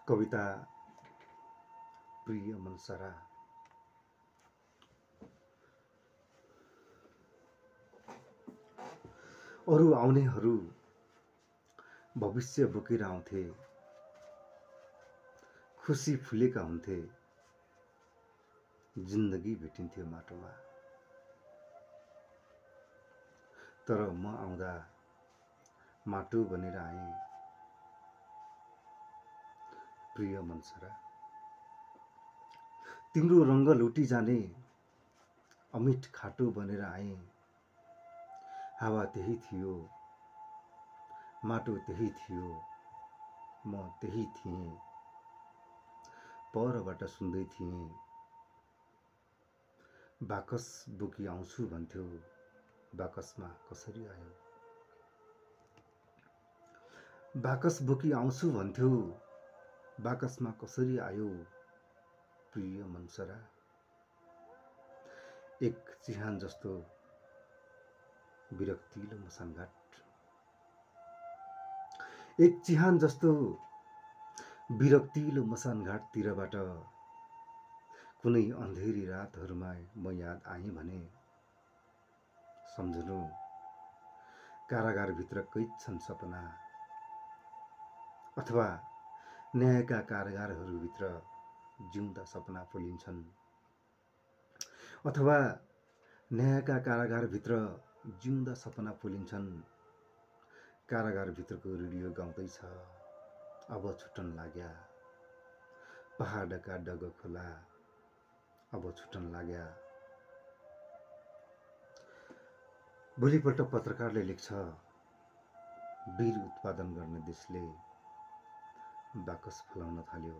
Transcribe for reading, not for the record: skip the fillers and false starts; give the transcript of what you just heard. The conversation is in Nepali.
कविता प्रिय मनसरा। अरू आउनेहरू भविष्य बोकेर आउँथे, खुसी फुलेका हुन्थे, जिन्दगी भेटिन्थ्यो माटोमा। तर म आउँदा माटो बनेर आएँ, प्रिय मनसरा। तिम्रो रङ्ग लुटी जाने अमिठ खाटो बनेर आएँ। हावा त्यही थियो, माटो त्यही थियो, म त्यही थिएँ। परबाट सुन्दै थिएँ, बाकस बोकी आउँछु भन्थ्यौ, बाकसमा कसरी आयो? बाकस बोकी आउँछु भन्थ्यौ, बाकसमा कसरी आयो? प्रिय मनसरा। एक चिहान जस्तो विरक्तिलो मसानघाट, एक चिहान जस्तो विरक्तिलो मसानघाटतिरबाट कुनै अन्धेरी रातहरूमा म याद आएँ भने सम्झनु, कारागारभित्र कैद छन् सपना, अथवा न्यायका कारागारहरूभित्र जिउँदा सपना फुलिन्छन्, अथवा न्यायका कारागारभित्र जिउँदा सपना फुलिन्छन्। कारागारभित्रको रेडियो गाउँदैछ, अब छुटन लाग्या, पहाडका डग खोला अब छुटन लाग्या। भोलिपल्ट पत्रकारले लेख्छ, बिर उत्पादन गर्ने देशले बाकस फलाउन थाल्यो।